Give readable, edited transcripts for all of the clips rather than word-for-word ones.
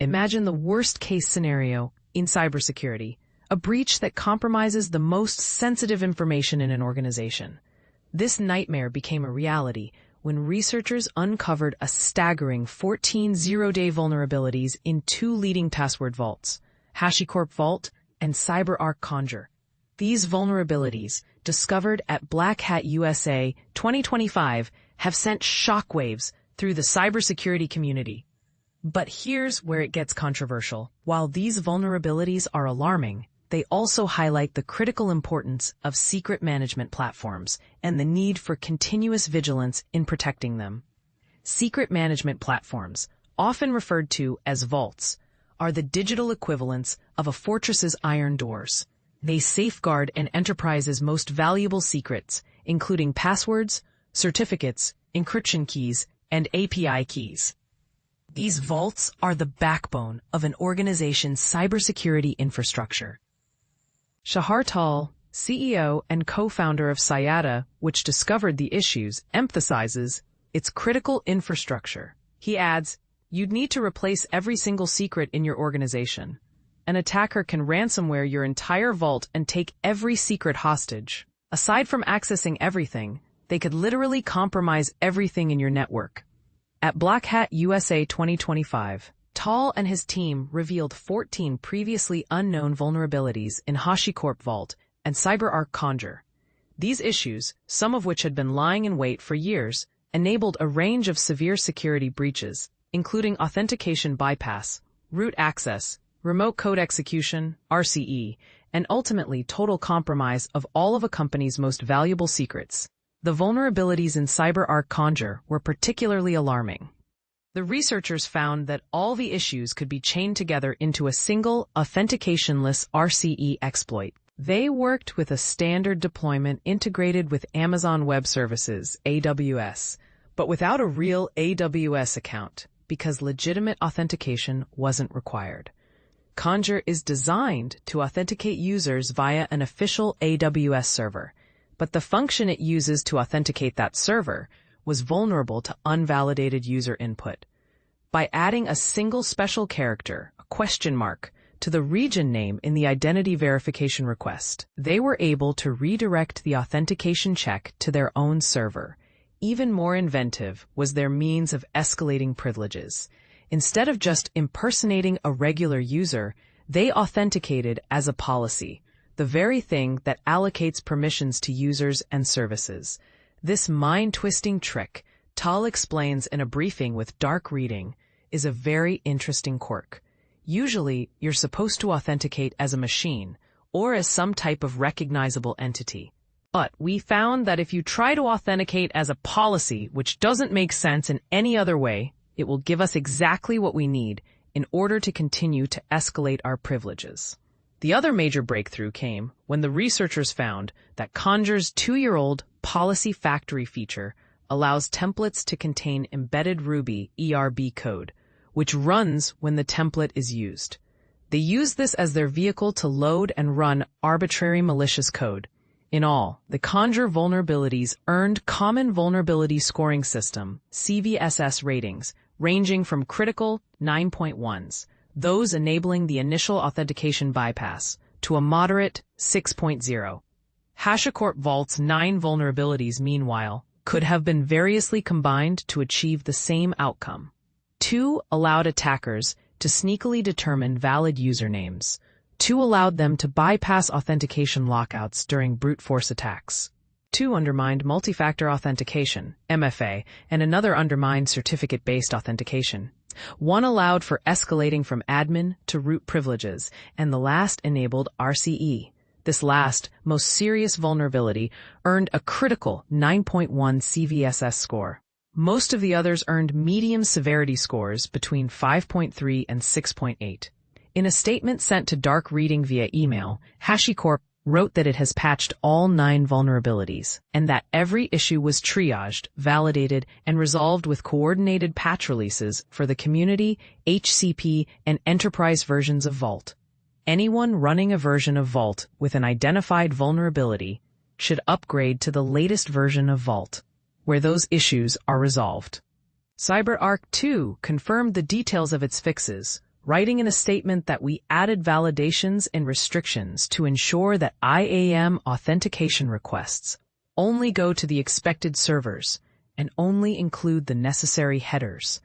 Imagine the worst-case scenario in cybersecurity, a breach that compromises the most sensitive information in an organization. This nightmare became a reality when researchers uncovered a staggering 14 zero-day vulnerabilities in two leading password vaults, HashiCorp Vault and CyberArk Conjur. These vulnerabilities, discovered at Black Hat USA 2025, have sent shockwaves through the cybersecurity community. But here's where it gets controversial. While these vulnerabilities are alarming, they also highlight the critical importance of secret management platforms and the need for continuous vigilance in protecting them. Secret management platforms, often referred to as vaults, are the digital equivalents of a fortress's iron doors. They safeguard an enterprise's most valuable secrets, including passwords, certificates, encryption keys, and API keys. These vaults are the backbone of an organization's cybersecurity infrastructure. Shahar-Tal, CEO and co-founder of Cyata, which discovered the issues, emphasizes its critical infrastructure. He adds, "You'd need to replace every single secret in your organization. An attacker can ransomware your entire vault and take every secret hostage. Aside from accessing everything, they could literally compromise everything in your network." At Black Hat USA 2025, Tal and his team revealed 14 previously unknown vulnerabilities in HashiCorp Vault and CyberArk Conjur. These issues, some of which had been lying in wait for years, enabled a range of severe security breaches, including authentication-bypass, root access, remote code execution, RCE, and ultimately total compromise of all of a company's most valuable secrets. The vulnerabilities in CyberArk Conjur were particularly alarming. The researchers found that all the issues could be chained together into a single authenticationless RCE exploit. They worked with a standard deployment integrated with Amazon Web Services, AWS, but without a real AWS account because legitimate authentication wasn't required. Conjur is designed to authenticate users via an official AWS server, but the function it uses to authenticate that server was vulnerable to unvalidated user input. By adding a single special character, a question mark, to the region name in the identity verification request, they were able to redirect the authentication check to their own server. Even more inventive was their means of escalating privileges. Instead of just impersonating a regular user, they authenticated as a policy, the very thing that allocates permissions to users and services. This mind-twisting trick, Tal explains in a briefing with Dark Reading, is a very interesting quirk. Usually, you're supposed to authenticate as a machine or as some type of recognizable entity. But we found that if you try to authenticate as a policy which doesn't make sense in any other way, it will give us exactly what we need in order to continue to escalate our privileges. The other major breakthrough came when the researchers found that Conjur's 2-year-old Policy Factory feature allows templates to contain embedded Ruby ERB code, which runs when the template is used. They use this as their vehicle to load and run arbitrary malicious code. In all, the Conjur vulnerabilities earned Common Vulnerability Scoring System (CVSS) ratings ranging from critical 9.1s, those enabling the initial authentication bypass, to a moderate 6.0. HashiCorp Vault's 9 vulnerabilities, meanwhile, could have been variously combined to achieve the same outcome. 2 allowed attackers to sneakily determine valid usernames. 2 allowed them to bypass authentication lockouts during brute force attacks. 2 undermined multi-factor authentication, MFA, and another undermined certificate-based authentication. 1 allowed for escalating from admin to root privileges, and the last enabled RCE. This last, most serious vulnerability earned a critical 9.1 CVSS score. Most of the others earned medium severity scores between 5.3 and 6.8. In a statement sent to Dark Reading via email, HashiCorp wrote that it has patched all 9 vulnerabilities, and that every issue was triaged, validated, and resolved with coordinated patch releases for the community, HCP, and enterprise versions of Vault. Anyone running a version of Vault with an identified vulnerability should upgrade to the latest version of Vault, where those issues are resolved. CyberArk 2 confirmed the details of its fixes, writing in a statement that we added validations and restrictions to ensure that IAM authentication requests only go to the expected servers and only include the necessary headers.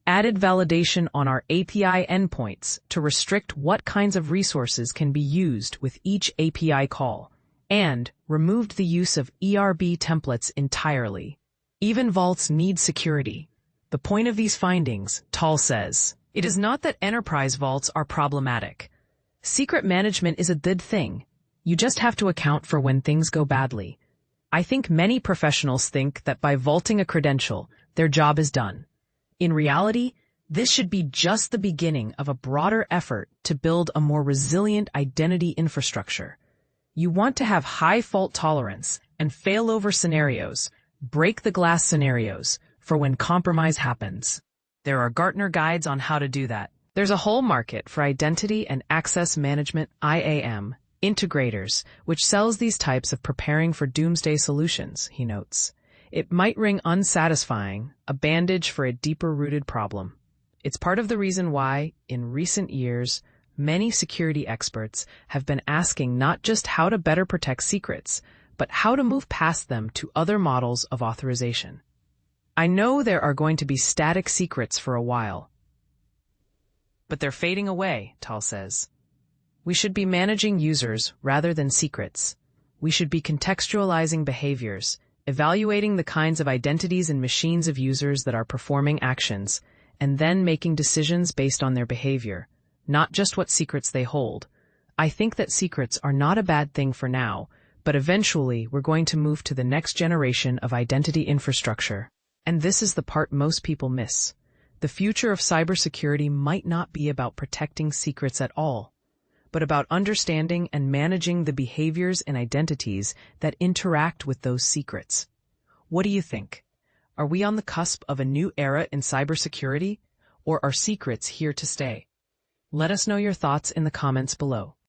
Added validation on our API endpoints to restrict what kinds of resources can be used with each API call, and removed the use of ERB templates entirely. Even vaults need security. The point of these findings, Tal says, it is not that enterprise vaults are problematic. Secret management is a good thing. You just have to account for when things go badly. I think many professionals think that by vaulting a credential, their job is done. In reality, this should be just the beginning of a broader effort to build a more resilient identity infrastructure. You want to have high fault tolerance and failover scenarios, break the glass scenarios, for when compromise happens. There are Gartner-guides on how to do that. There's a whole market for identity and access management IAM-integrators, which sells these types of preparing for doomsday solutions, he notes. It might ring unsatisfying, a bandage for a deeper-rooted problem. It's part of the reason why, in recent years, many security experts have been asking not just how to better protect secrets, but how to move past them to other models of authorization. I know there are going to be static secrets for a while, but they're fading away, Tal says. We should be managing users rather than secrets. We should be contextualizing behaviors, evaluating the kinds of identities and machines of users that are performing actions, and then making decisions based on their behavior, not just what secrets they hold. I think that secrets are not a bad thing for now, but eventually we're going to move to the next generation of identity infrastructure. And this is the part most people miss. The future of cybersecurity might not be about protecting secrets at all, but about understanding and managing the behaviors and identities that interact with those secrets. What do you think? Are we on the cusp of a new era in cybersecurity, or are secrets here to stay? Let us know your thoughts in the comments below.